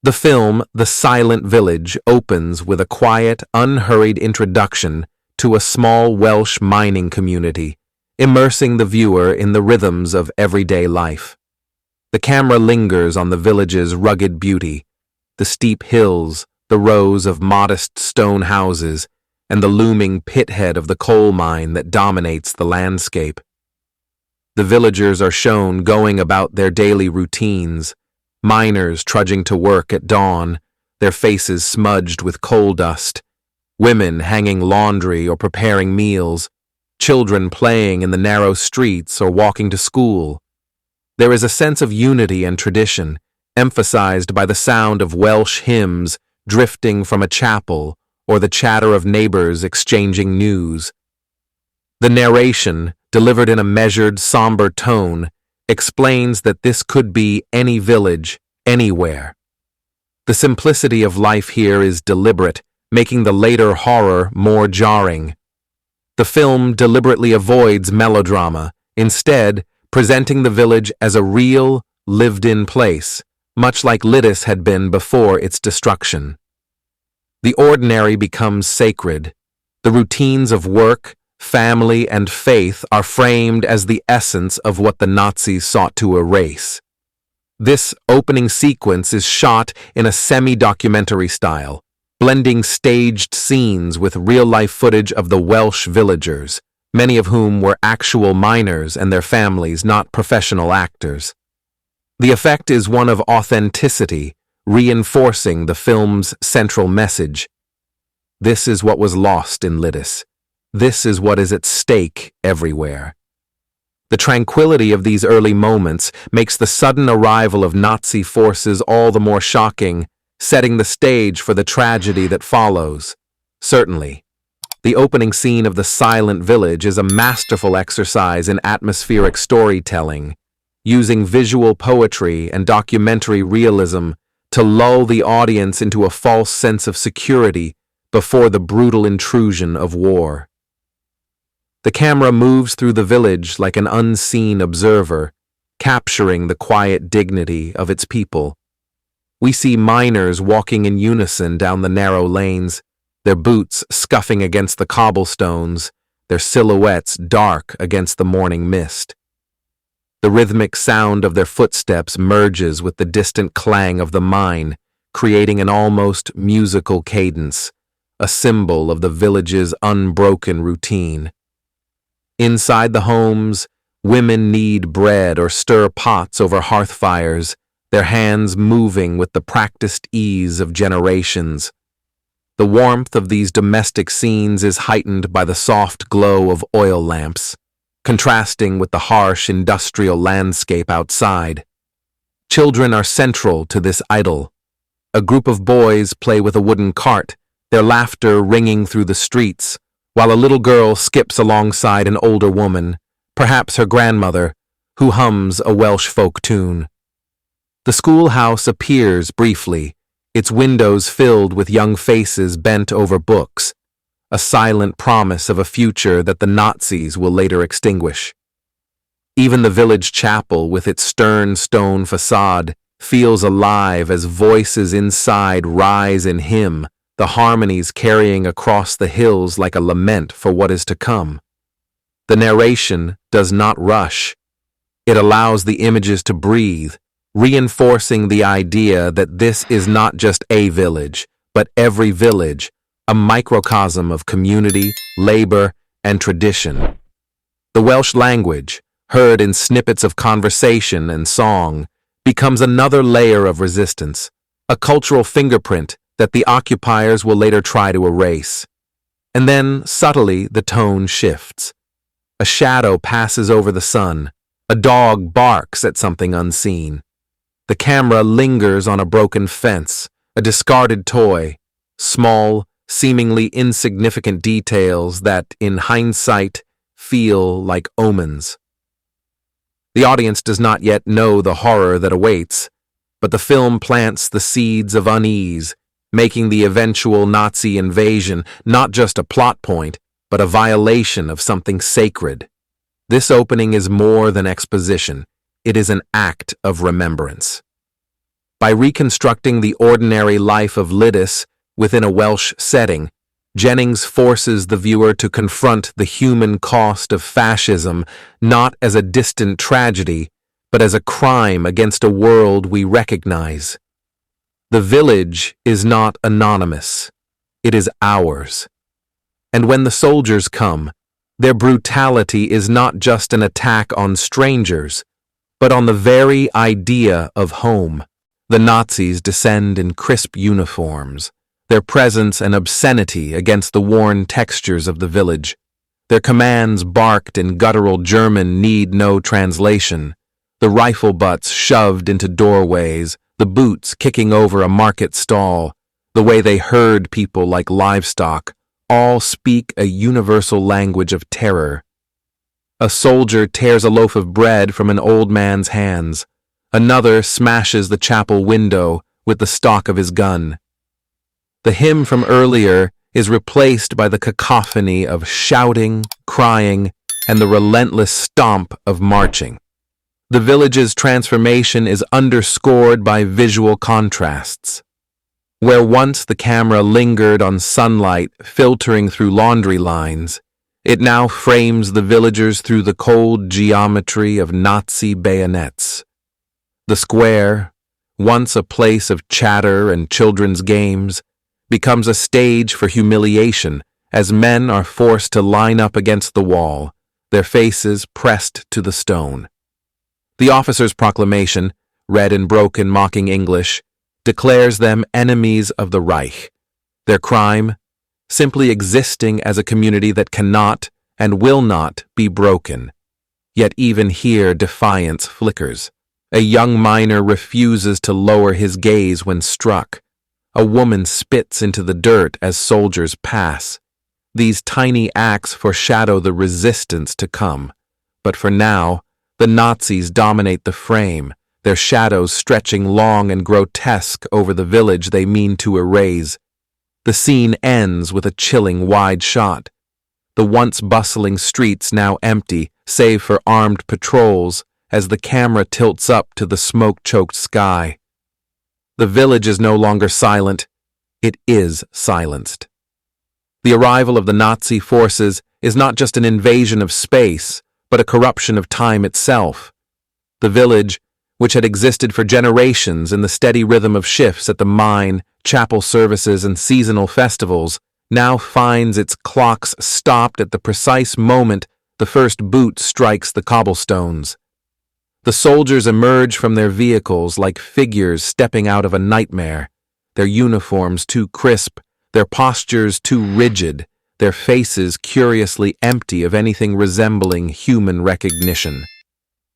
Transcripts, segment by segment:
The film, The Silent Village, opens with a quiet, unhurried introduction to a small Welsh mining community, immersing the viewer in the rhythms of everyday life. The camera lingers on the village's rugged beauty, the steep hills, the rows of modest stone houses, and the looming pithead of the coal mine that dominates the landscape. The villagers are shown going about their daily routines, miners trudging to work at dawn, their faces smudged with coal dust, women hanging laundry or preparing meals, children playing in the narrow streets or walking to school. There is a sense of unity and tradition, emphasized by the sound of Welsh hymns drifting from a chapel or the chatter of neighbors exchanging news. The narration, delivered in a measured, somber tone, explains that this could be any village, anywhere. The simplicity of life here is deliberate, making the later horror more jarring. The film deliberately avoids melodrama, instead presenting the village as a real, lived-in place, much like Lidice had been before its destruction. The ordinary becomes sacred. The routines of work, family, and faith are framed as the essence of what the Nazis sought to erase. This opening sequence is shot in a semi-documentary style, blending staged scenes with real-life footage of the Welsh villagers, many of whom were actual miners and their families, not professional actors. The effect is one of authenticity, reinforcing the film's central message. This is what was lost in Lidice. This is what is at stake everywhere. The tranquility of these early moments makes the sudden arrival of Nazi forces all the more shocking, setting the stage for the tragedy that follows. Certainly, the opening scene of The Silent Village is a masterful exercise in atmospheric storytelling, using visual poetry and documentary realism to lull the audience into a false sense of security before the brutal intrusion of war. The camera moves through the village like an unseen observer, capturing the quiet dignity of its people. We see miners walking in unison down the narrow lanes, their boots scuffing against the cobblestones, their silhouettes dark against the morning mist. The rhythmic sound of their footsteps merges with the distant clang of the mine, creating an almost musical cadence, a symbol of the village's unbroken routine. Inside the homes, women knead bread or stir pots over hearth fires, their hands moving with the practiced ease of generations. The warmth of these domestic scenes is heightened by the soft glow of oil lamps, contrasting with the harsh industrial landscape outside. Children are central to this idyll. A group of boys play with a wooden cart, their laughter ringing through the streets, while a little girl skips alongside an older woman, perhaps her grandmother, who hums a Welsh folk tune. The schoolhouse appears briefly, its windows filled with young faces bent over books, a silent promise of a future that the Nazis will later extinguish. Even the village chapel, with its stern stone facade, feels alive as voices inside rise in hymn, the harmonies carrying across the hills like a lament for what is to come. The narration does not rush. It allows the images to breathe, reinforcing the idea that this is not just a village, but every village, a microcosm of community, labor, and tradition. The Welsh language, heard in snippets of conversation and song, becomes another layer of resistance, a cultural fingerprint that the occupiers will later try to erase. And then, subtly, the tone shifts. A shadow passes over the sun. A dog barks at something unseen. The camera lingers on a broken fence, a discarded toy, small, seemingly insignificant details that, in hindsight, feel like omens. The audience does not yet know the horror that awaits, but the film plants the seeds of unease, making the eventual Nazi invasion not just a plot point, but a violation of something sacred. This opening is more than exposition. It is an act of remembrance. By reconstructing the ordinary life of Lidice within a Welsh setting, Jennings forces the viewer to confront the human cost of fascism not as a distant tragedy, but as a crime against a world we recognize. The village is not anonymous. It is ours. And when the soldiers come, their brutality is not just an attack on strangers, but on the very idea of home. The Nazis descend in crisp uniforms, their presence an obscenity against the worn textures of the village. Their commands barked in guttural German need no translation, the rifle butts shoved into doorways, the boots kicking over a market stall, the way they herd people like livestock, all speak a universal language of terror. A soldier tears a loaf of bread from an old man's hands. Another smashes the chapel window with the stock of his gun. The hymn from earlier is replaced by the cacophony of shouting, crying, and the relentless stomp of marching. The village's transformation is underscored by visual contrasts. Where once the camera lingered on sunlight filtering through laundry lines, it now frames the villagers through the cold geometry of Nazi bayonets. The square, once a place of chatter and children's games, becomes a stage for humiliation as men are forced to line up against the wall, their faces pressed to the stone. The officer's proclamation, read in broken, mocking English, declares them enemies of the Reich. Their crime, simply existing as a community that cannot and will not be broken. Yet even here defiance flickers. A young miner refuses to lower his gaze when struck. A woman spits into the dirt as soldiers pass. These tiny acts foreshadow the resistance to come. But for now, the Nazis dominate the frame, their shadows stretching long and grotesque over the village they mean to erase. The scene ends with a chilling wide shot. The once bustling streets now empty, save for armed patrols, as the camera tilts up to the smoke-choked sky. The village is no longer silent, it is silenced. The arrival of the Nazi forces is not just an invasion of space, but a corruption of time itself. The village, which had existed for generations in the steady rhythm of shifts at the mine, chapel services, and seasonal festivals, now finds its clocks stopped at the precise moment the first boot strikes the cobblestones. The soldiers emerge from their vehicles like figures stepping out of a nightmare, their uniforms too crisp, their postures too rigid, their faces curiously empty of anything resembling human recognition.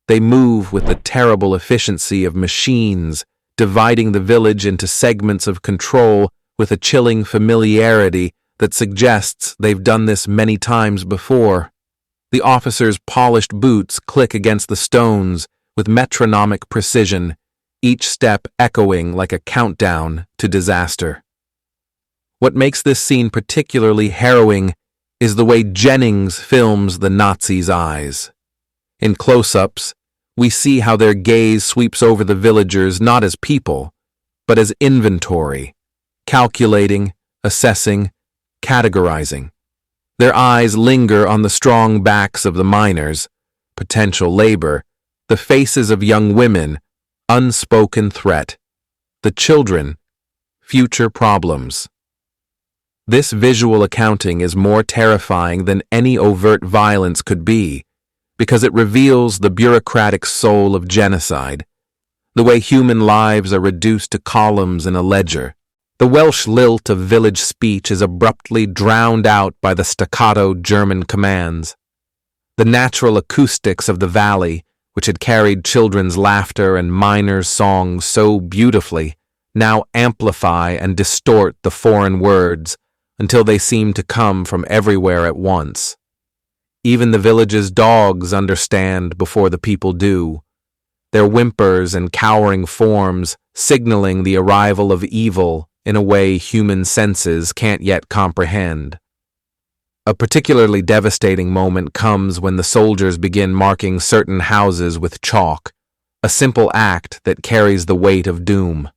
They move with the terrible efficiency of machines, dividing the village into segments of control with a chilling familiarity that suggests they've done this many times before. The officers' polished boots click against the stones with metronomic precision, each step echoing like a countdown to disaster. What makes this scene particularly harrowing is the way Jennings films the Nazis' eyes. In close-ups, we see how their gaze sweeps over the villagers not as people, but as inventory, calculating, assessing, categorizing. Their eyes linger on the strong backs of the miners, potential labor, the faces of young women, unspoken threat, the children, future problems. This visual accounting is more terrifying than any overt violence could be, because it reveals the bureaucratic soul of genocide, the way human lives are reduced to columns in a ledger. The Welsh lilt of village speech is abruptly drowned out by the staccato German commands. The natural acoustics of the valley, which had carried children's laughter and miners' songs so beautifully, now amplify and distort the foreign words until they seem to come from everywhere at once. Even the village's dogs understand before the people do, their whimpers and cowering forms signaling the arrival of evil in a way human senses can't yet comprehend. A particularly devastating moment comes when the soldiers begin marking certain houses with chalk, a simple act that carries the weight of doom.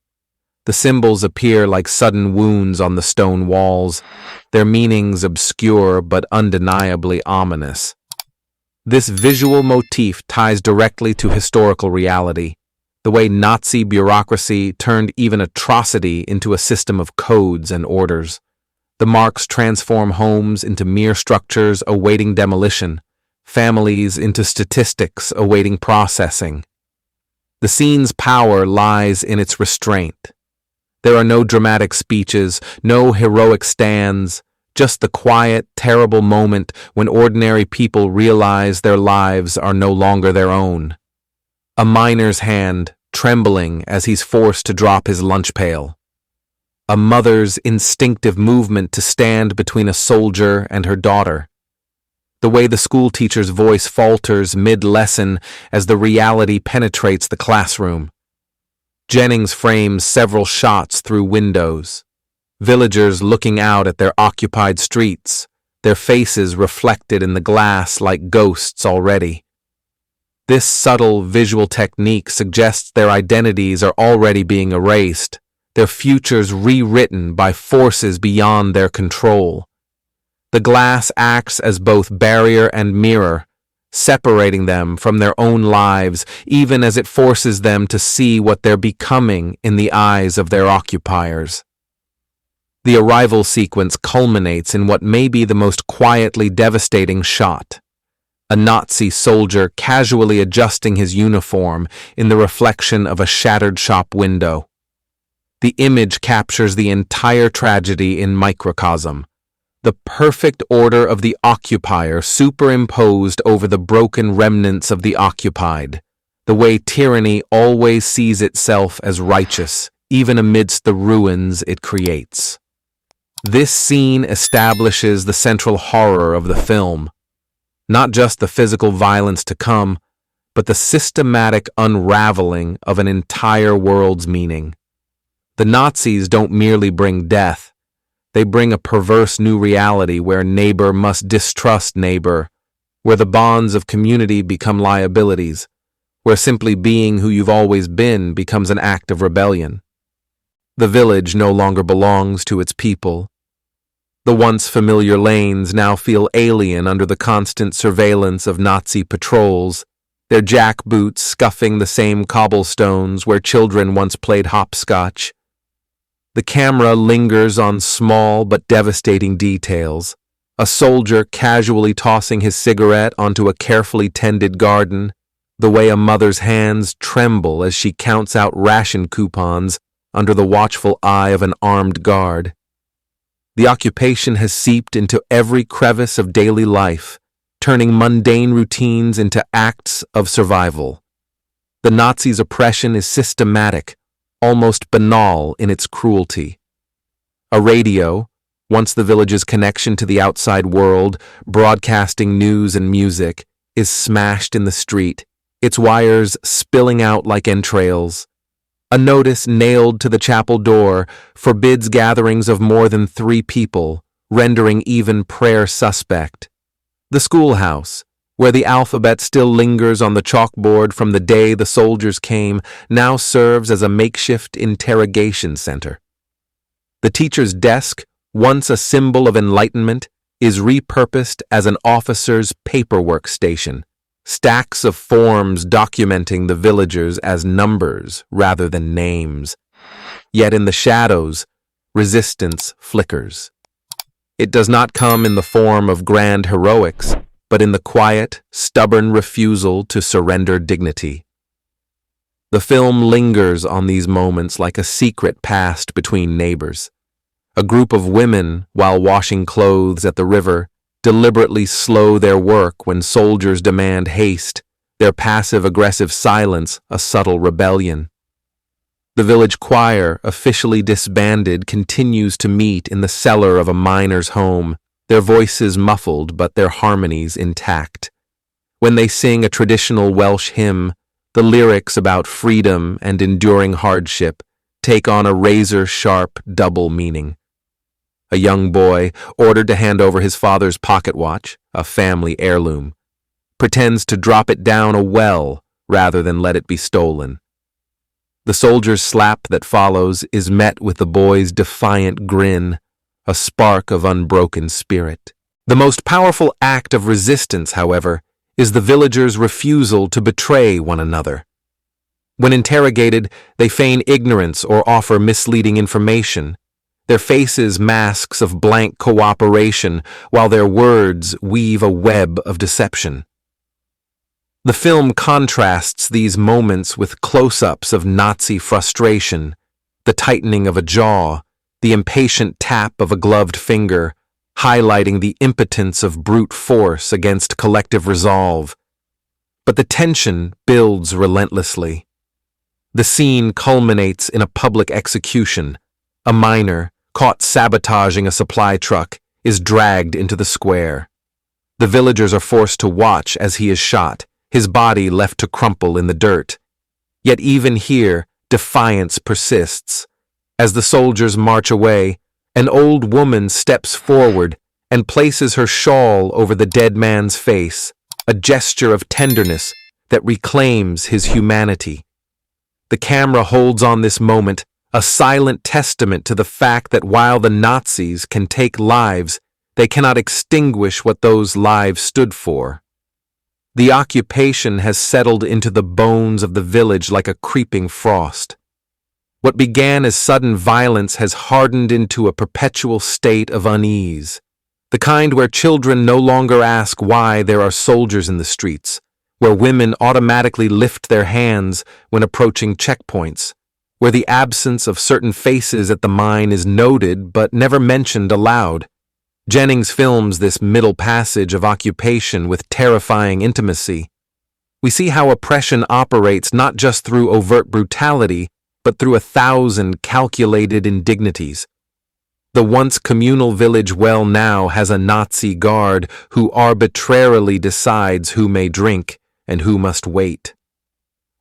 The symbols appear like sudden wounds on the stone walls, their meanings obscure but undeniably ominous. This visual motif ties directly to historical reality, the way Nazi bureaucracy turned even atrocity into a system of codes and orders. The marks transform homes into mere structures awaiting demolition, families into statistics awaiting processing. The scene's power lies in its restraint. There are no dramatic speeches, no heroic stands, just the quiet, terrible moment when ordinary people realize their lives are no longer their own. A miner's hand trembling as he's forced to drop his lunch pail. A mother's instinctive movement to stand between a soldier and her daughter. The way the schoolteacher's voice falters mid-lesson as the reality penetrates the classroom. Jennings frames several shots through windows. Villagers looking out at their occupied streets, their faces reflected in the glass like ghosts already. This subtle visual technique suggests their identities are already being erased, their futures rewritten by forces beyond their control. The glass acts as both barrier and mirror, separating them from their own lives, even as it forces them to see what they're becoming in the eyes of their occupiers. The arrival sequence culminates in what may be the most quietly devastating shot. A Nazi soldier casually adjusting his uniform in the reflection of a shattered shop window. The image captures the entire tragedy in microcosm. The perfect order of the occupier superimposed over the broken remnants of the occupied, the way tyranny always sees itself as righteous, even amidst the ruins it creates. This scene establishes the central horror of the film, not just the physical violence to come, but the systematic unraveling of an entire world's meaning. The Nazis don't merely bring death, they bring a perverse new reality where neighbor must distrust neighbor, where the bonds of community become liabilities, where simply being who you've always been becomes an act of rebellion. The village no longer belongs to its people. The once familiar lanes now feel alien under the constant surveillance of Nazi patrols, their jackboots scuffing the same cobblestones where children once played hopscotch. The camera lingers on small but devastating details. A soldier casually tossing his cigarette onto a carefully tended garden, the way a mother's hands tremble as she counts out ration coupons under the watchful eye of an armed guard. The occupation has seeped into every crevice of daily life, turning mundane routines into acts of survival. The Nazis' oppression is systematic, almost banal in its cruelty. A radio, once the village's connection to the outside world, broadcasting news and music, is smashed in the street, its wires spilling out like entrails. A notice nailed to the chapel door forbids gatherings of more than 3 people, rendering even prayer suspect. The schoolhouse, where the alphabet still lingers on the chalkboard from the day the soldiers came, now serves as a makeshift interrogation center. The teacher's desk, once a symbol of enlightenment, is repurposed as an officer's paperwork station, stacks of forms documenting the villagers as numbers rather than names. Yet in the shadows, resistance flickers. It does not come in the form of grand heroics, but in the quiet, stubborn refusal to surrender dignity. The film lingers on these moments like a secret passed between neighbors. A group of women, while washing clothes at the river, deliberately slow their work when soldiers demand haste, their passive-aggressive silence a subtle rebellion. The village choir, officially disbanded, continues to meet in the cellar of a miner's home, their voices muffled but their harmonies intact. When they sing a traditional Welsh hymn, the lyrics about freedom and enduring hardship take on a razor-sharp double meaning. A young boy, ordered to hand over his father's pocket watch, a family heirloom, pretends to drop it down a well rather than let it be stolen. The soldier's slap that follows is met with the boy's defiant grin, a spark of unbroken spirit. The most powerful act of resistance, however, is the villagers' refusal to betray one another. When interrogated, they feign ignorance or offer misleading information, their faces masks of blank cooperation, while their words weave a web of deception. The film contrasts these moments with close-ups of Nazi frustration, the tightening of a jaw, the impatient tap of a gloved finger, highlighting the impotence of brute force against collective resolve. But the tension builds relentlessly. The scene culminates in a public execution. A miner, caught sabotaging a supply truck, is dragged into the square. The villagers are forced to watch as he is shot, his body left to crumple in the dirt. Yet even here, defiance persists. As the soldiers march away, an old woman steps forward and places her shawl over the dead man's face, a gesture of tenderness that reclaims his humanity. The camera holds on this moment, a silent testament to the fact that while the Nazis can take lives, they cannot extinguish what those lives stood for. The occupation has settled into the bones of the village like a creeping frost. What began as sudden violence has hardened into a perpetual state of unease, the kind where children no longer ask why there are soldiers in the streets, where women automatically lift their hands when approaching checkpoints, where the absence of certain faces at the mine is noted but never mentioned aloud. Jennings films this middle passage of occupation with terrifying intimacy. We see how oppression operates not just through overt brutality, but through 1,000 calculated indignities. The once communal village well now has a Nazi guard who arbitrarily decides who may drink and who must wait.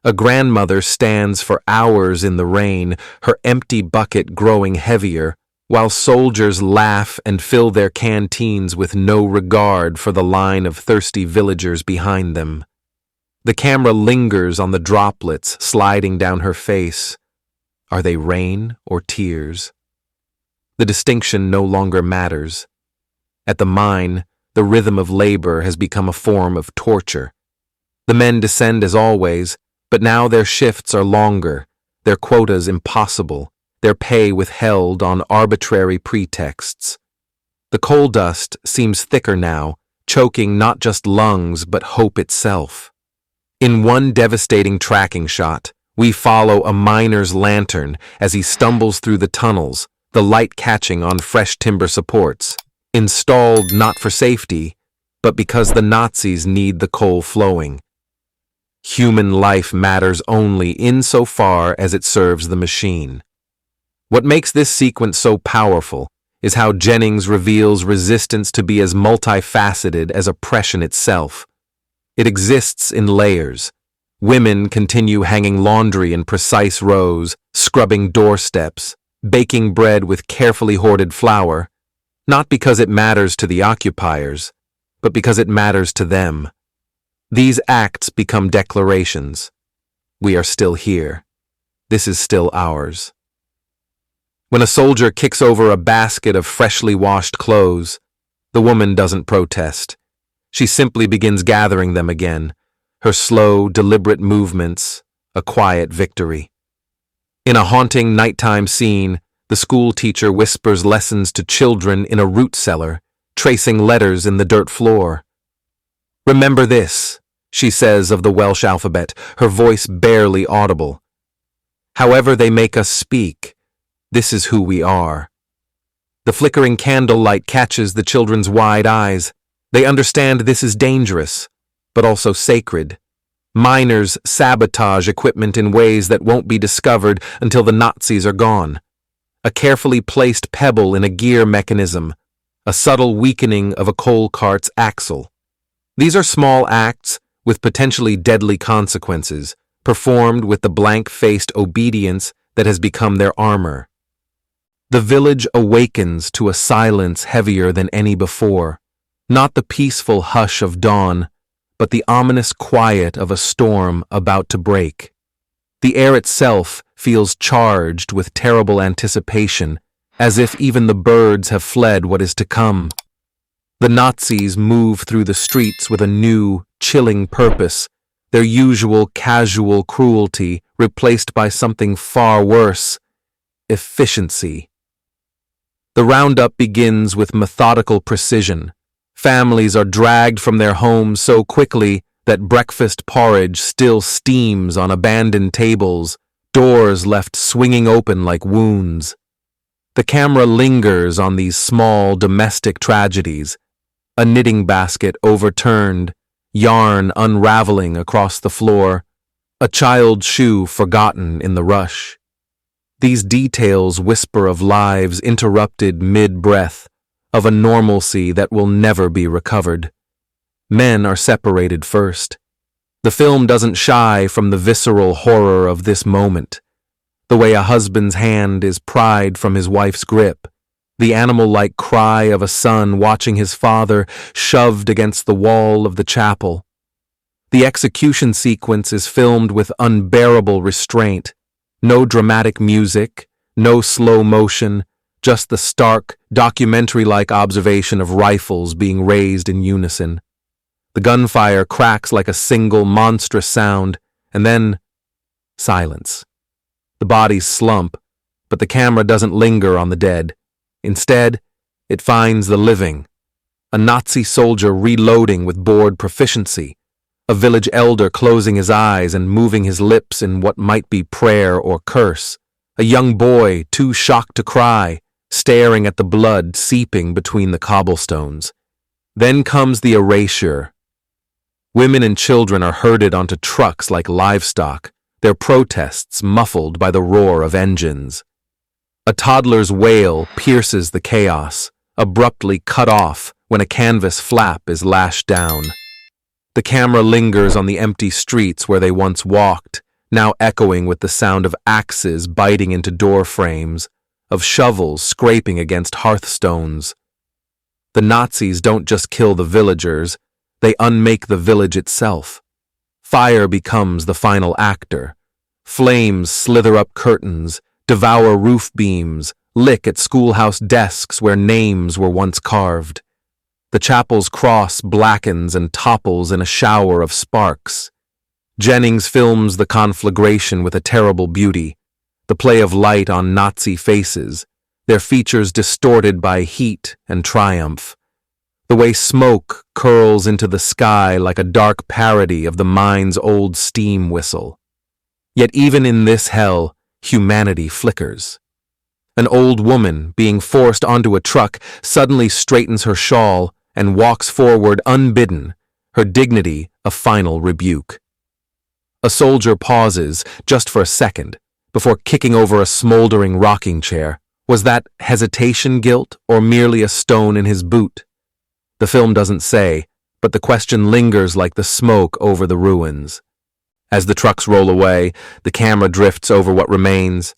A grandmother stands for hours in the rain, her empty bucket growing heavier, while soldiers laugh and fill their canteens with no regard for the line of thirsty villagers behind them. The camera lingers on the droplets sliding down her face. Are they rain or tears? The distinction no longer matters. At the mine, the rhythm of labor has become a form of torture. The men descend as always, but now their shifts are longer, their quotas impossible, their pay withheld on arbitrary pretexts. The coal dust seems thicker now, choking not just lungs but hope itself. In one devastating tracking shot, we follow a miner's lantern as he stumbles through the tunnels, the light catching on fresh timber supports, installed not for safety, but because the Nazis need the coal flowing. Human life matters only insofar as it serves the machine. What makes this sequence so powerful is how Jennings reveals resistance to be as multifaceted as oppression itself. It exists in layers. Women continue hanging laundry in precise rows, scrubbing doorsteps, baking bread with carefully hoarded flour, not because it matters to the occupiers, but because it matters to them. These acts become declarations. We are still here. This is still ours. When a soldier kicks over a basket of freshly washed clothes, the woman doesn't protest. She simply begins gathering them again, her slow, deliberate movements, a quiet victory. In a haunting nighttime scene, the school teacher whispers lessons to children in a root cellar, tracing letters in the dirt floor. "Remember this," she says of the Welsh alphabet, her voice barely audible. "However they make us speak, this is who we are." The flickering candlelight catches the children's wide eyes. They understand this is dangerous, but also sacred. Miners sabotage equipment in ways that won't be discovered until the Nazis are gone. A carefully placed pebble in a gear mechanism, a subtle weakening of a coal cart's axle. These are small acts with potentially deadly consequences, performed with the blank-faced obedience that has become their armor. The village awakens to a silence heavier than any before, not the peaceful hush of dawn, but the ominous quiet of a storm about to break. The air itself feels charged with terrible anticipation, as if even the birds have fled what is to come. The Nazis move through the streets with a new, chilling purpose, their usual casual cruelty replaced by something far worse: efficiency. The roundup begins with methodical precision. Families are dragged from their homes so quickly that breakfast porridge still steams on abandoned tables, doors left swinging open like wounds. The camera lingers on these small domestic tragedies: a knitting basket overturned, yarn unraveling across the floor, a child's shoe forgotten in the rush. These details whisper of lives interrupted mid-breath, of a normalcy that will never be recovered. Men are separated first. The film doesn't shy from the visceral horror of this moment. The way a husband's hand is pried from his wife's grip, the animal-like cry of a son watching his father shoved against the wall of the chapel. The execution sequence is filmed with unbearable restraint. No dramatic music, no slow motion, just the stark, documentary-like observation of rifles being raised in unison. The gunfire cracks like a single monstrous sound, and then silence. The bodies slump, but the camera doesn't linger on the dead. Instead, it finds the living. A Nazi soldier reloading with bored proficiency, a village elder closing his eyes and moving his lips in what might be prayer or curse, a young boy too shocked to cry, staring at the blood seeping between the cobblestones. Then comes the erasure. Women and children are herded onto trucks like livestock, their protests muffled by the roar of engines. A toddler's wail pierces the chaos, abruptly cut off when a canvas flap is lashed down. The camera lingers on the empty streets where they once walked, now echoing with the sound of axes biting into door frames, of shovels scraping against hearthstones. The Nazis don't just kill the villagers, they unmake the village itself. Fire becomes the final actor. Flames slither up curtains, devour roof beams, lick at schoolhouse desks where names were once carved. The chapel's cross blackens and topples in a shower of sparks. Jennings films the conflagration with a terrible beauty, the play of light on Nazi faces, their features distorted by heat and triumph. The way smoke curls into the sky like a dark parody of the mine's old steam whistle. Yet even in this hell, humanity flickers. An old woman, being forced onto a truck, suddenly straightens her shawl and walks forward unbidden, her dignity a final rebuke. A soldier pauses, just for a second, before kicking over a smoldering rocking chair. Was that hesitation guilt, or merely a stone in his boot? The film doesn't say, but the question lingers like the smoke over the ruins. As the trucks roll away, the camera drifts over what remains: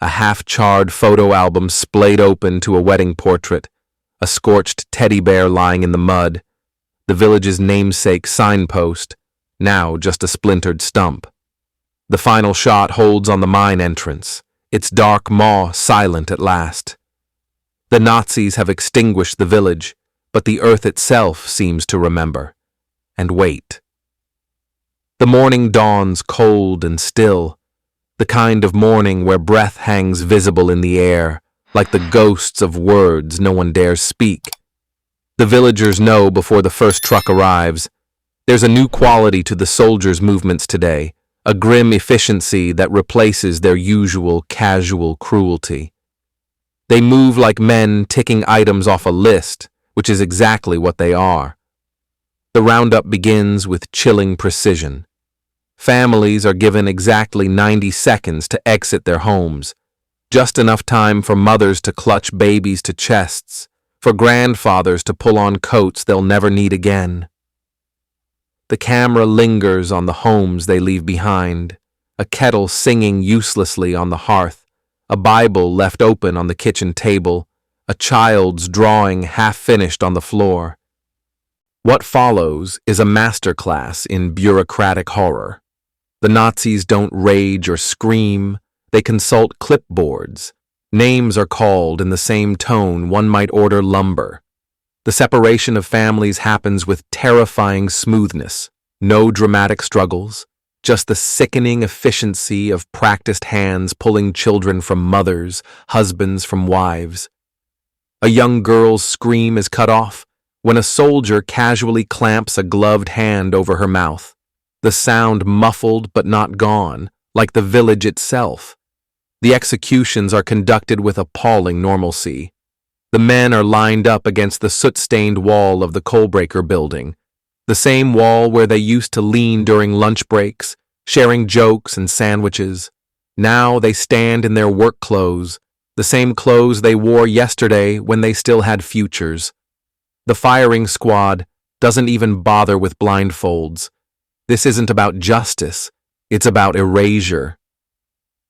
a half-charred photo album splayed open to a wedding portrait, a scorched teddy bear lying in the mud, the village's namesake signpost, now just a splintered stump. The final shot holds on the mine entrance, its dark maw silent at last. The Nazis have extinguished the village, but the earth itself seems to remember, and wait. The morning dawns cold and still, the kind of morning where breath hangs visible in the air, like the ghosts of words no one dares speak. The villagers know before the first truck arrives. There's a new quality to the soldiers' movements today, a grim efficiency that replaces their usual casual cruelty. They move like men ticking items off a list, which is exactly what they are. The roundup begins with chilling precision. Families are given exactly 90 seconds to exit their homes, just enough time for mothers to clutch babies to chests, for grandfathers to pull on coats they'll never need again. The camera lingers on the homes they leave behind, a kettle singing uselessly on the hearth, a Bible left open on the kitchen table, a child's drawing half-finished on the floor. What follows is a masterclass in bureaucratic horror. The Nazis don't rage or scream, They consult clipboards. Names are called in the same tone one might order lumber. The separation of families happens with terrifying smoothness. No dramatic struggles, just the sickening efficiency of practiced hands pulling children from mothers, husbands from wives. A young girl's scream is cut off when a soldier casually clamps a gloved hand over her mouth, the sound muffled but not gone, like the village itself. The executions are conducted with appalling normalcy. The men are lined up against the soot-stained wall of the coalbreaker building, the same wall where they used to lean during lunch breaks, sharing jokes and sandwiches. Now they stand in their work clothes, the same clothes they wore yesterday when they still had futures. The firing squad doesn't even bother with blindfolds. This isn't about justice, it's about erasure.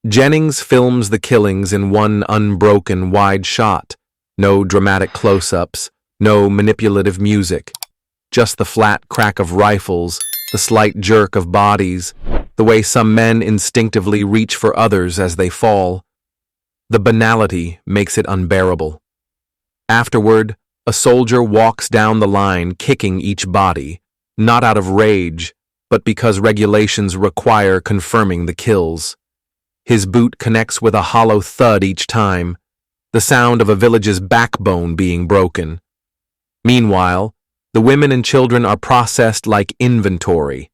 Jennings films the killings in one unbroken wide shot. No dramatic close-ups, no manipulative music. Just the flat crack of rifles, the slight jerk of bodies, the way some men instinctively reach for others as they fall. The banality makes it unbearable. Afterward, a soldier walks down the line kicking each body, not out of rage, but because regulations require confirming the kills. His boot connects with a hollow thud each time, the sound of a village's backbone being broken. Meanwhile, the women and children are processed like inventory.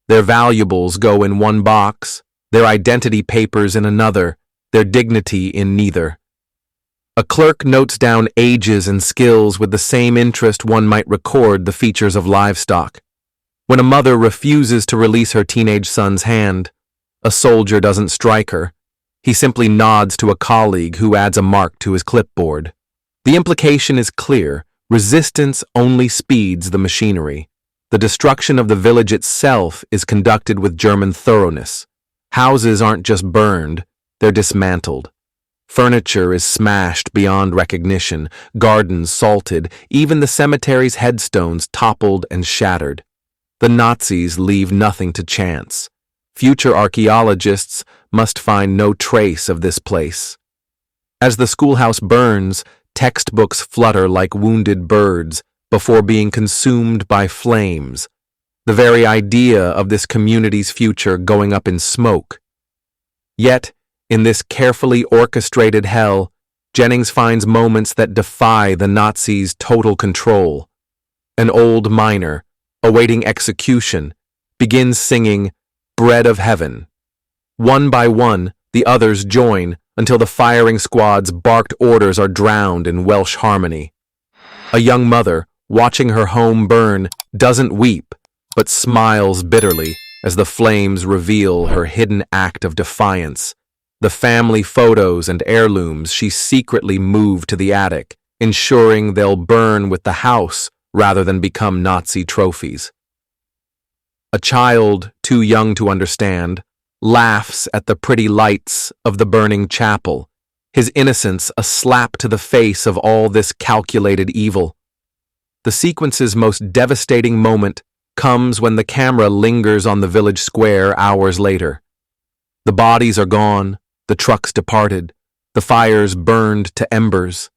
Their valuables go in one box, their identity papers in another, their dignity in neither. A clerk notes down ages and skills with the same interest one might record the features of livestock. When a mother refuses to release her teenage son's hand, a soldier doesn't strike her. He simply nods to a colleague who adds a mark to his clipboard. The implication is clear. Resistance only speeds the machinery. The destruction of the village itself is conducted with German thoroughness. Houses aren't just burned, they're dismantled. Furniture is smashed beyond recognition, gardens salted, even the cemetery's headstones toppled and shattered. The Nazis leave nothing to chance. Future archaeologists must find no trace of this place. As the schoolhouse burns, textbooks flutter like wounded birds before being consumed by flames, the very idea of this community's future going up in smoke. Yet, in this carefully orchestrated hell, Jennings finds moments that defy the Nazis' total control. An old miner, awaiting execution, begins singing "Bread of Heaven." One by one, the others join until the firing squad's barked orders are drowned in Welsh harmony. A young mother, watching her home burn, doesn't weep, but smiles bitterly as the flames reveal her hidden act of defiance. The family photos and heirlooms she secretly moved to the attic, ensuring they'll burn with the house rather than become Nazi trophies. A child, too young to understand, laughs at the pretty lights of the burning chapel, his innocence a slap to the face of all this calculated evil. The sequence's most devastating moment comes when the camera lingers on the village square hours later. The bodies are gone, the trucks departed, the fires burned to embers.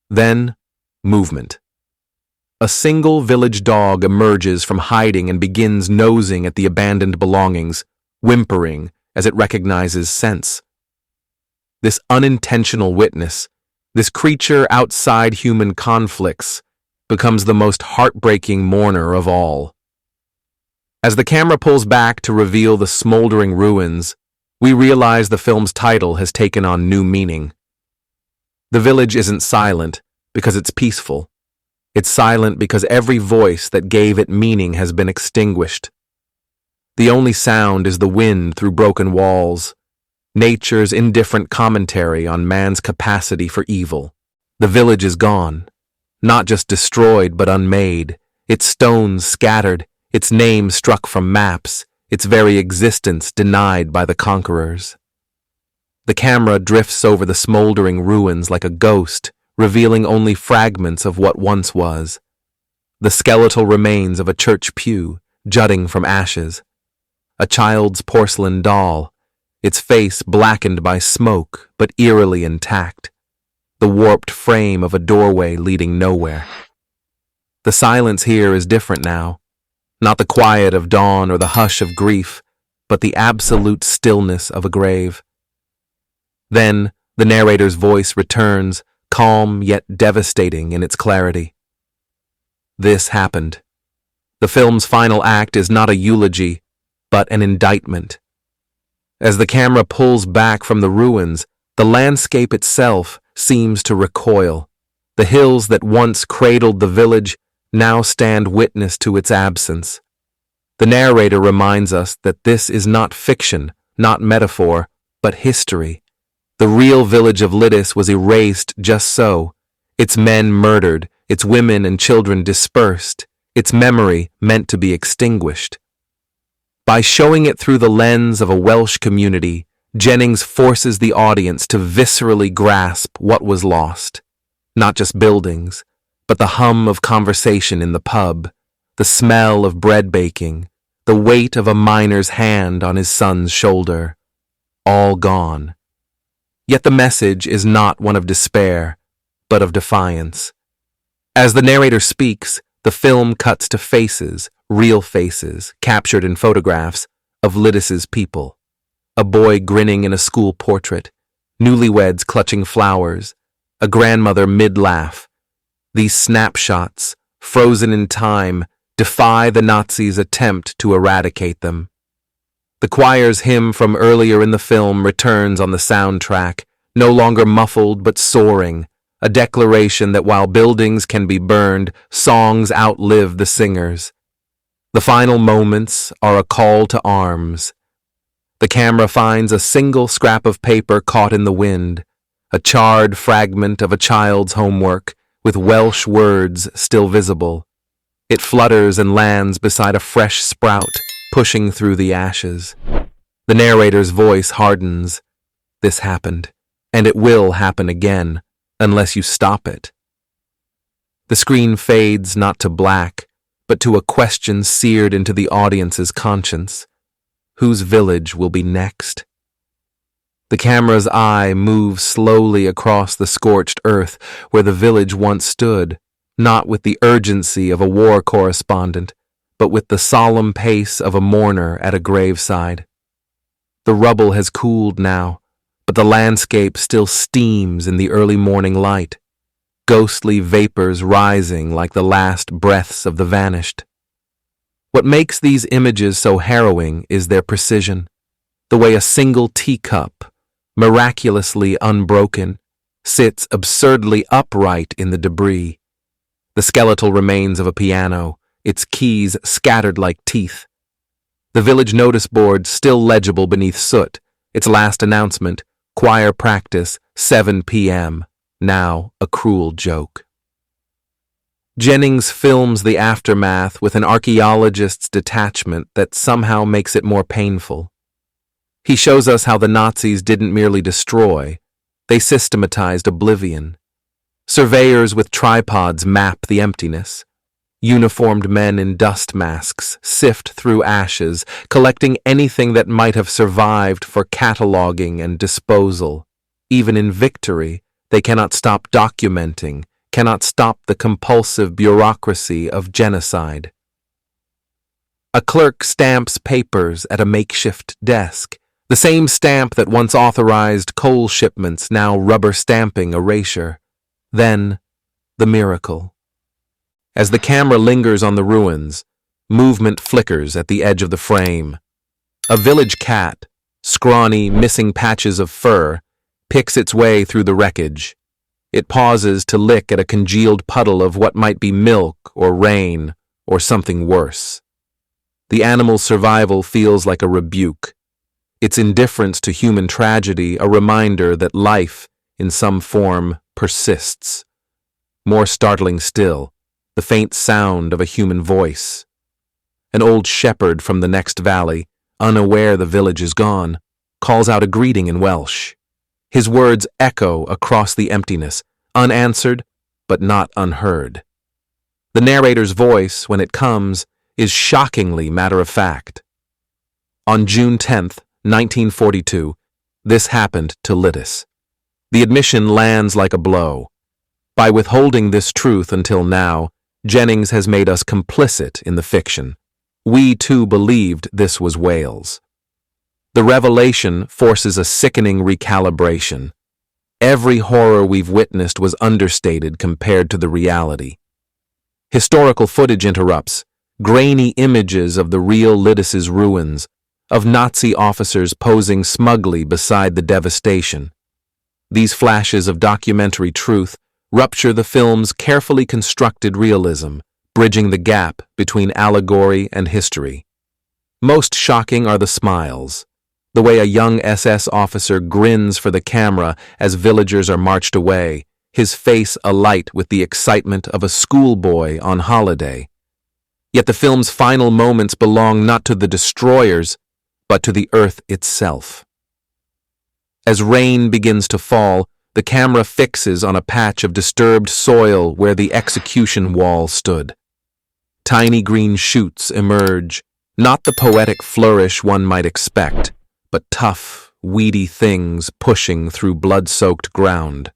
Then, movement. A single village dog emerges from hiding and begins nosing at the abandoned belongings, whimpering as it recognizes scents. This unintentional witness, this creature outside human conflicts, becomes the most heartbreaking mourner of all. As the camera pulls back to reveal the smoldering ruins, we realize the film's title has taken on new meaning. The village isn't silent because it's peaceful. It's silent because every voice that gave it meaning has been extinguished. The only sound is the wind through broken walls, nature's indifferent commentary on man's capacity for evil. The village is gone, not just destroyed but unmade, its stones scattered, its name struck from maps, its very existence denied by the conquerors. The camera drifts over the smoldering ruins like a ghost, revealing only fragments of what once was. The skeletal remains of a church pew, jutting from ashes. A child's porcelain doll, its face blackened by smoke but eerily intact, the warped frame of a doorway leading nowhere. The silence here is different now, not the quiet of dawn or the hush of grief, but the absolute stillness of a grave. Then the narrator's voice returns, calm yet devastating in its clarity. This happened. The film's final act is not a eulogy, but an indictment. As the camera pulls back from the ruins, the landscape itself seems to recoil. The hills that once cradled the village now stand witness to its absence. The narrator reminds us that this is not fiction, not metaphor, but history. The real village of Lidice was erased just so, its men murdered, its women and children dispersed, its memory meant to be extinguished. By showing it through the lens of a Welsh community, Jennings forces the audience to viscerally grasp what was lost. Not just buildings, but the hum of conversation in the pub, the smell of bread baking, the weight of a miner's hand on his son's shoulder. All gone. Yet the message is not one of despair, but of defiance. As the narrator speaks, the film cuts to faces, real faces, captured in photographs, of Lidice's people. A boy grinning in a school portrait, newlyweds clutching flowers, a grandmother mid-laugh. These snapshots, frozen in time, defy the Nazis' attempt to eradicate them. The choir's hymn from earlier in the film returns on the soundtrack, no longer muffled but soaring, a declaration that while buildings can be burned, songs outlive the singers. The final moments are a call to arms. The camera finds a single scrap of paper caught in the wind, a charred fragment of a child's homework, with Welsh words still visible. It flutters and lands beside a fresh sprout, pushing through the ashes. The narrator's voice hardens. This happened, and it will happen again, unless you stop it. The screen fades not to black, but to a question seared into the audience's conscience. Whose village will be next? The camera's eye moves slowly across the scorched earth where the village once stood, not with the urgency of a war correspondent, but with the solemn pace of a mourner at a graveside. The rubble has cooled now, but the landscape still steams in the early morning light, ghostly vapors rising like the last breaths of the vanished. What makes these images so harrowing is their precision, the way a single teacup, miraculously unbroken, sits absurdly upright in the debris. The skeletal remains of a piano, its keys scattered like teeth. The village notice board still legible beneath soot, its last announcement, choir practice, 7 p.m., now a cruel joke. Jennings films the aftermath with an archaeologist's detachment that somehow makes it more painful. He shows us how the Nazis didn't merely destroy, they systematized oblivion. Surveyors with tripods map the emptiness. Uniformed men in dust masks sift through ashes, collecting anything that might have survived for cataloging and disposal. Even in victory, they cannot stop documenting, cannot stop the compulsive bureaucracy of genocide. A clerk stamps papers at a makeshift desk, the same stamp that once authorized coal shipments, now rubber stamping erasure. Then, the miracle. As the camera lingers on the ruins, movement flickers at the edge of the frame. A village cat, scrawny, missing patches of fur, picks its way through the wreckage. It pauses to lick at a congealed puddle of what might be milk or rain or something worse. The animal's survival feels like a rebuke. Its indifference to human tragedy a reminder that life, in some form, persists. More startling still, the faint sound of a human voice. An old shepherd from the next valley, unaware the village is gone, calls out a greeting in Welsh. His words echo across the emptiness, unanswered but not unheard. The narrator's voice, when it comes, is shockingly matter-of-fact. On June 10th, 1942. This happened to Lidice. The admission lands like a blow. By withholding this truth until now, Jennings has made us complicit in the fiction. We too believed this was Wales. The revelation forces a sickening recalibration. Every horror we've witnessed was understated compared to the reality. Historical footage interrupts, grainy images of the real Lidice's ruins, of Nazi officers posing smugly beside the devastation. These flashes of documentary truth rupture the film's carefully constructed realism, bridging the gap between allegory and history. Most shocking are the smiles. The way a young SS officer grins for the camera as villagers are marched away, his face alight with the excitement of a schoolboy on holiday. Yet the film's final moments belong not to the destroyers, but to the earth itself. As rain begins to fall, the camera fixes on a patch of disturbed soil where the execution wall stood. Tiny green shoots emerge, not the poetic flourish one might expect, but tough, weedy things pushing through blood-soaked ground.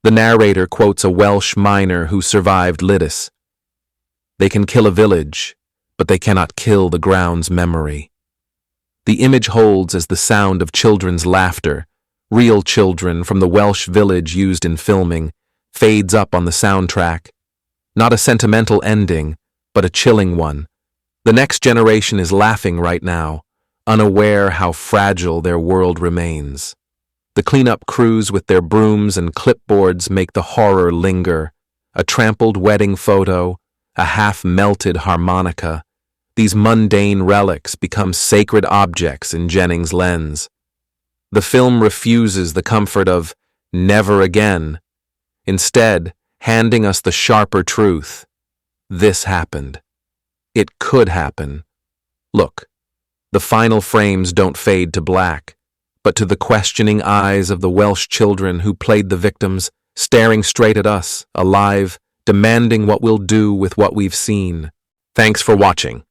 The narrator quotes a Welsh miner who survived Lidice. They can kill a village, but they cannot kill the ground's memory. The image holds as the sound of children's laughter, real children from the Welsh village used in filming, fades up on the soundtrack. Not a sentimental ending, but a chilling one. The next generation is laughing right now, unaware how fragile their world remains. The cleanup crews with their brooms and clipboards make the horror linger. A trampled wedding photo, a half-melted harmonica. These mundane relics become sacred objects in Jennings' lens. The film refuses the comfort of never again, instead handing us the sharper truth. This happened. It could happen. Look, the final frames don't fade to black, but to the questioning eyes of the Welsh children who played the victims, staring straight at us, alive, demanding what we'll do with what we've seen. Thanks for watching.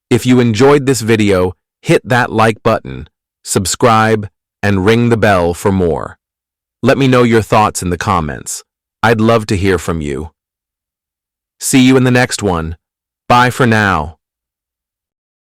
If you enjoyed this video, hit that like button, subscribe, and ring the bell for more. Let me know your thoughts in the comments. I'd love to hear from you. See you in the next one. Bye for now.